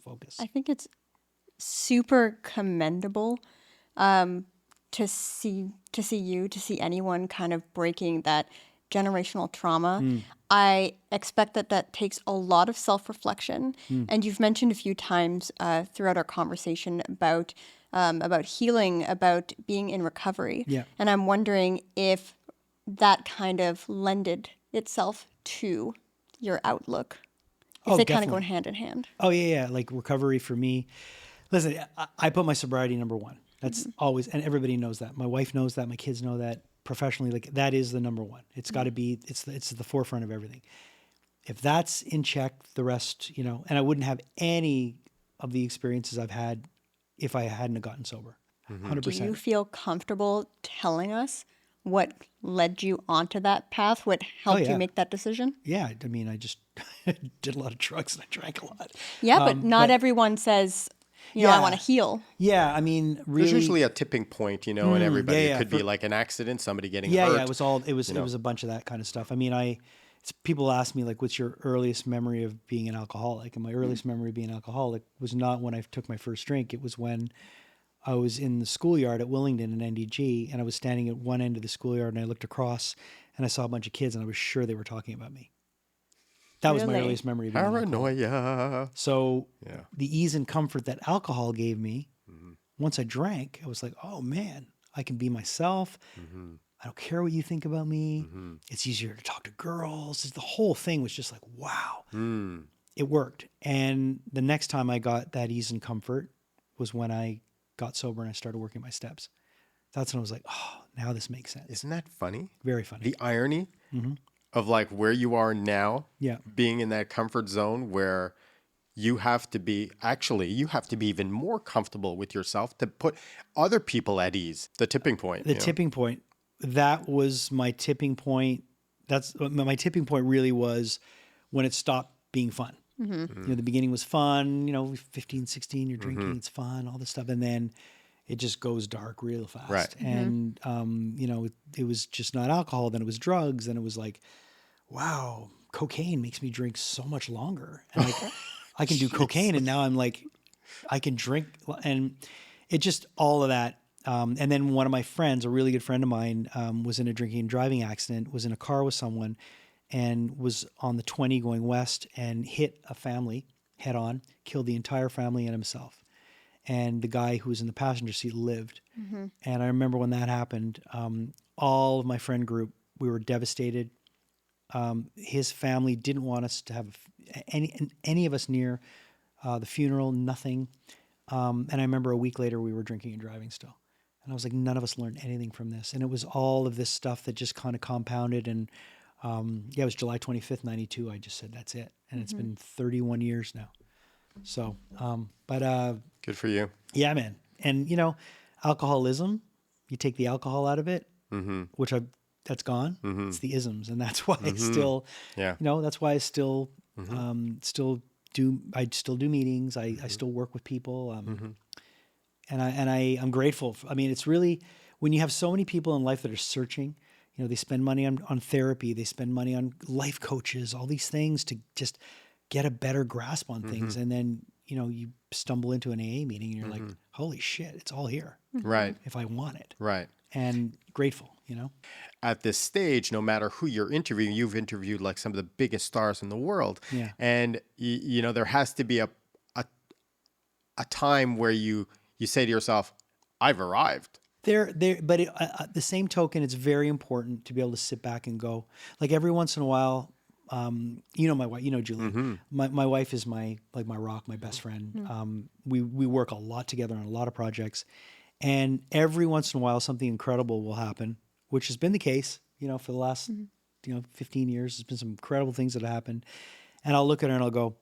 focus. I think it's super commendable to see anyone kind of breaking that generational trauma. I expect that takes a lot of self-reflection, and you've mentioned a few times throughout our conversation about healing, about being in recovery. Yeah. And I'm wondering if that kind of lended itself to your outlook. If they kind of go Definitely. hand in hand. Oh yeah. Like recovery for me. Listen, I put my sobriety number one. That's always, and everybody knows that. My wife knows that. My kids know that. Professionally, like that is the number one. It's got to be. It's the forefront of everything. If that's in check, the rest, and I wouldn't have any of the experiences I've had if I hadn't have gotten sober. 100%. Do you feel comfortable telling us what led you onto that path? What helped you make that decision? Yeah. I mean, I just did a lot of drugs and I drank a lot. Yeah, but not everyone says, I want to heal. Yeah. I mean, really. There's usually a tipping point, and everybody. It could be like an accident, somebody getting hurt. Yeah. It was a bunch of that kind of stuff. I mean, people ask me like, what's your earliest memory of being an alcoholic? And my earliest memory of being an alcoholic was not when I took my first drink. It was when I was in the schoolyard at Willingdon in NDG, and I was standing at one end of the schoolyard, and I looked across, and I saw a bunch of kids, and I was sure they were talking about me. That was my earliest memory of being an alcoholic. Paranoia. So the ease and comfort that alcohol gave me, once I drank, I was like, oh man, I can be myself. I don't care what you think about me. It's easier to talk to girls. The whole thing was just like, wow. It worked. And the next time I got that ease and comfort was when I got sober and I started working my steps. That's when I was like, oh, now this makes sense. Isn't that funny? Very funny. The irony of like where you are now, Yeah. being in that comfort zone where you have to be even more comfortable with yourself to put other people at ease. The tipping point. Tipping point. That was my tipping point. That's my tipping point really was when it stopped being fun. The beginning was fun, 15, 16, you're drinking, it's fun, all this stuff. And then it just goes dark real fast. Right. And, it was just not alcohol. Then it was drugs. Then it was like, wow, cocaine makes me drink so much longer. And like, I can do cocaine. And now I'm like, I can drink. And it just, all of that. And then one of my friends, a really good friend of mine, was in a drinking and driving accident, was in a car with someone, and was on the 20 going west and hit a family head on, killed the entire family and himself. And the guy who was in the passenger seat lived. And I remember when that happened, all of my friend group, we were devastated. His family didn't want us to have any of us near the funeral, nothing. And I remember a week later we were drinking and driving still. And I was like, none of us learned anything from this. And it was all of this stuff that just kind of compounded. And it was July 25th, 92. I just said, that's it. And it's been 31 years now. So, Good for you. Yeah, man. And, alcoholism, you take the alcohol out of it, which that's gone. It's the isms. And that's why I still, that's why I still do meetings. I still work with people. And I'm grateful. I mean, it's really, when you have so many people in life that are searching, they spend money on therapy, they spend money on life coaches, all these things to just get a better grasp on things. And then, you stumble into an AA meeting and you're like, holy shit, it's all here. Right. If I want it. Right. And grateful, At this stage, no matter who you're interviewing, you've interviewed like some of the biggest stars in the world. Yeah. And, there has to be a time where you say to yourself, I've arrived. But the same token, it's very important to be able to sit back and go, like every once in a while, my wife, Julie, my wife is my rock, my best friend. We work a lot together on a lot of projects, and every once in a while something incredible will happen, which has been the case, for the last, 15 years. There's been some incredible things that have happened, and I'll look at her and I'll go,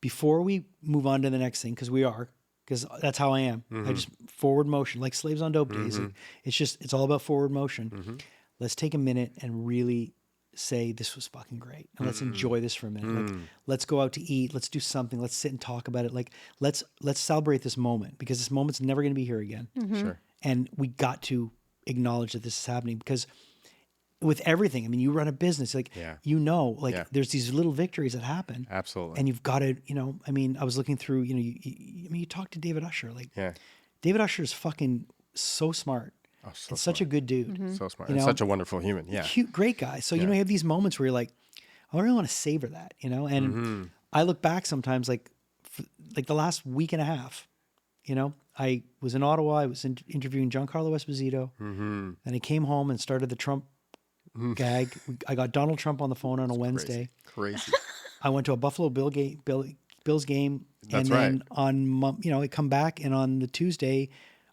before we move on to the next thing, because that's how I am. I just forward motion, like Slaves on Dope Days. It's all about forward motion. Let's take a minute and really say this was fucking great. And let's enjoy this for a minute. Like, let's go out to eat. Let's do something. Let's sit and talk about it. Like, let's celebrate this moment, because this moment's never going to be here again. Sure. And we got to acknowledge that this is happening, because with everything. I mean, you run a business, like, Yeah. there's these little victories that happen. Absolutely. And you've got to, I mean, I was looking through, you talk to David Usher, like Yeah. David Usher is fucking so smart. Oh, so and smart. such a good dude. Mm-hmm. So smart. You And know, such a wonderful human. Yeah. Cute, great guy. So, you Yeah. you have these moments where you're like, I really want to savor that, and Mm-hmm. I look back sometimes like the last week and a half, I was in Ottawa, I was interviewing Giancarlo Esposito, Mm-hmm. and I came home and started the Trump gag. I got Donald Trump on the phone on a Wednesday. Crazy. I went to a Buffalo Bills game. That's and then right. I come back, and on the Tuesday,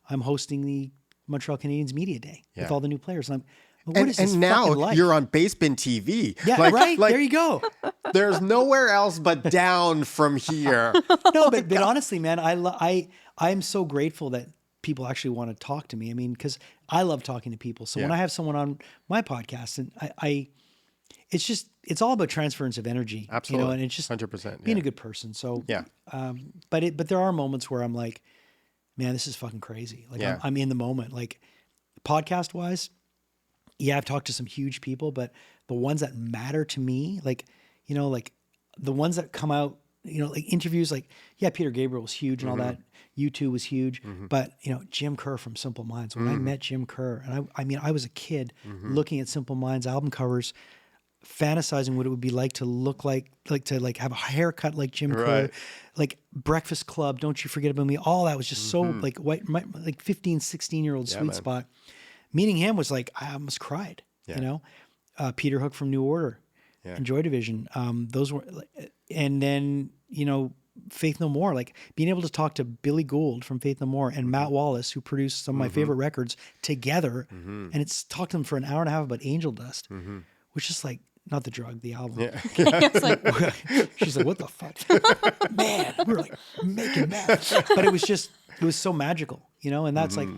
I'm hosting the Montreal Canadiens Media Day with Yeah. all the new players. And what is this And now fucking life? you're on Basebin TV. Yeah, right? There you go. There's nowhere else but down from here. No, but honestly, man, I'm so grateful that people actually want to talk to me. I mean, because I love talking to people. So when Yeah. I have someone on my podcast, and it's all about transference of energy. Absolutely. And it's just 100%. being Yeah. a good person. So Yeah. but there are moments where I'm like, man, this is fucking crazy. Like Yeah. I'm in the moment. Like podcast wise, yeah, I've talked to some huge people, but the ones that matter to me, like the ones that come out, like interviews, like, yeah, Peter Gabriel was huge and all that. U2 was huge, but Jim Kerr from Simple Minds. When I met Jim Kerr, and I mean, I was a kid looking at Simple Minds album covers, fantasizing what it would be like to look like to have a haircut like Jim Kerr, Right. like Breakfast Club, Don't You Forget About Me. All that was just so like like 15, 16-year-old sweet man. spot. Meeting him was like, I almost cried, Yeah. Peter Hook from New Order Yeah. and Joy Division. Those were, and then, Faith No More, like being able to talk to Billy Gould from Faith No More and Matt Wallace, who produced some of my favorite records, together. And it's talked to them for an hour and a half about Angel Dust, which is like, not the drug, the album. Yeah. It's like, She's like, what the fuck? Man, we were like making meth. But it was so magical, and that's like,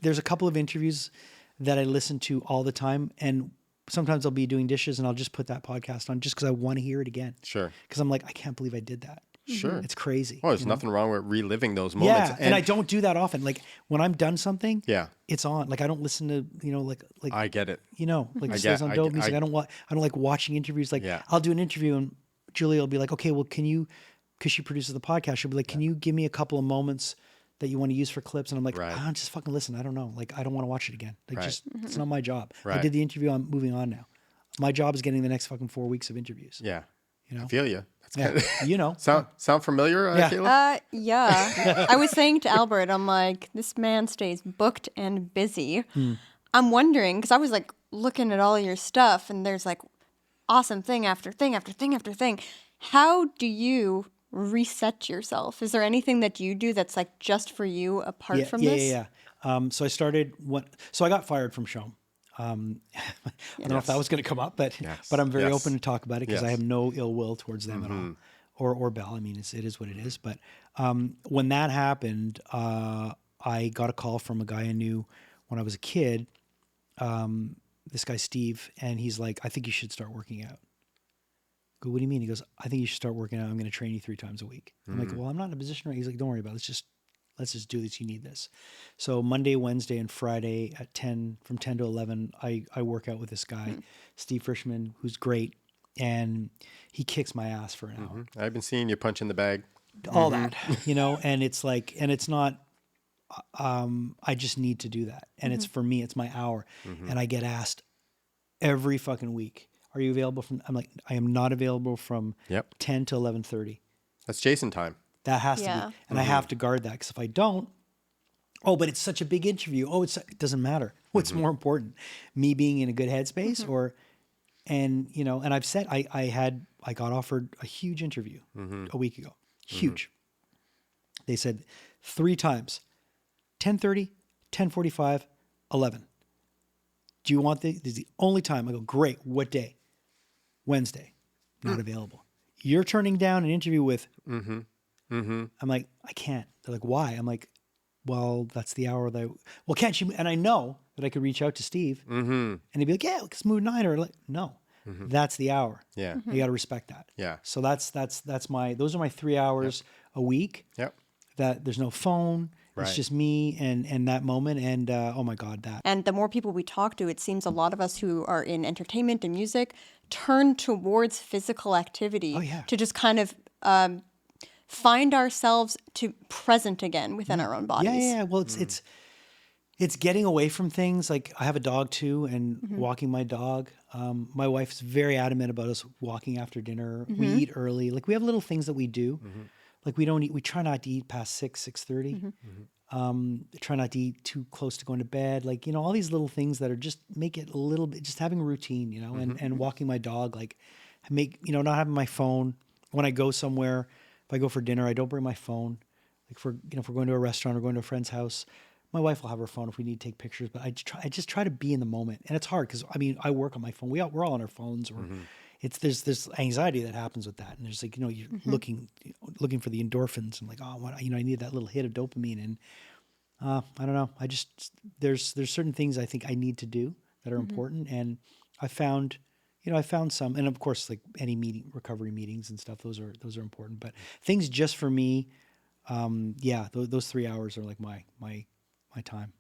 there's a couple of interviews that I listen to all the time, and sometimes I'll be doing dishes and I'll just put that podcast on just because I want to hear it again. Sure. Because I'm like, I can't believe I did that. Sure. It's crazy. Oh, there's nothing wrong with reliving those moments. Yeah, and I don't do that often. Like when I'm done something, Yeah. it's on. Like I don't listen to, like I get it. like I it get- says on I dope get- music. I- I don't like watching interviews. Like Yeah. I'll do an interview and Julia will be like, okay, well, can you, because she produces the podcast, she'll be like, can you give me a couple of moments that you want to use for clips? And I'm like, Right. I don't just fucking listen. I don't know. Like I don't want to watch it again. Like Right. just it's not my job. I Right. did the interview. I'm moving on now. My job is getting the next fucking 4 weeks of interviews. Yeah. You know? I feel you. That's Yeah. kind of, sound familiar, Yeah. Kayla? yeah. I was saying to Albert, I'm like, this man stays booked and busy. I'm wondering, because I was like looking at all your stuff and there's like awesome thing after thing after thing after thing. How do you reset yourself? Is there anything that you do that's like just for you apart from this? Yeah. So I started so I got fired from Shom. I don't know if that was going to come up, but I'm very Yes. open to talk about it because I Yes. have no ill will towards them at all, or Bell. I mean, it is what it is. But when that happened, I got a call from a guy I knew when I was a kid. This guy Steve, and he's like, "I think you should start working out." I go, what do you mean? He goes, "I think you should start working out. I'm going to train you 3 times a week." I'm like, "Well, I'm not in a position right." He's like, "Don't worry about it. Let's just do this. You need this." So Monday, Wednesday, and Friday at 10, from 10 to 11, I work out with this guy, Steve Frischman, who's great. And he kicks my ass for an hour. I've been seeing you punch in the bag. All that, and it's like, and it's not, I just need to do that. And it's for me, it's my hour. And I get asked every fucking week, "Are you available from?" I'm like, I am not available from Yep. 10 to 11:30. That's Jason time. That has to Yeah. be, and I have to guard that because if I don't, but it's such a big interview. It doesn't matter. What's more important, me being in a good headspace, and I've said I got offered a huge interview a week ago, huge. They said 3 times, 10:30, 10:45, 11. Do you want this is the only time? I go, great. What day? Wednesday. Not available. You're turning down an interview with. I'm like, I can't. They're like, why? I'm like, well, that's the hour that. Well, can't you? And I know that I could reach out to Steve, and he'd be like, yeah, let's move 9 or like, no, that's the hour. Yeah. You got to respect that. Yeah. So those are my 3 hours a week. Yep. That there's no phone. Right. It's just me and that moment. And oh my God, that. And the more people we talk to, it seems a lot of us who are in entertainment and music turn towards physical activity Oh, yeah. to just kind of find ourselves to present again within our own bodies. Yeah. Well, it's getting away from things. Like I have a dog too, and walking my dog. My wife's very adamant about us walking after dinner. We eat early. Like we have little things that we do. Like we don't eat. We try not to eat past 6:30. Try not to eat too close to going to bed. Like all these little things that are just make it a little bit. Just having a routine, and walking my dog. Like not having my phone when I go somewhere. If I go for dinner, I don't bring my phone. Like if we're going to a restaurant or going to a friend's house, my wife will have her phone if we need to take pictures. But I just try to be in the moment, and it's hard because I work on my phone. We're all on our phones, or there's this anxiety that happens with that, and there's like you're looking for the endorphins and like I need that little hit of dopamine, and I don't know. There's certain things I think I need to do that are important, and I found some, and of course like any recovery meetings and stuff, those are important. But things just for me, those 3 hours are like my time.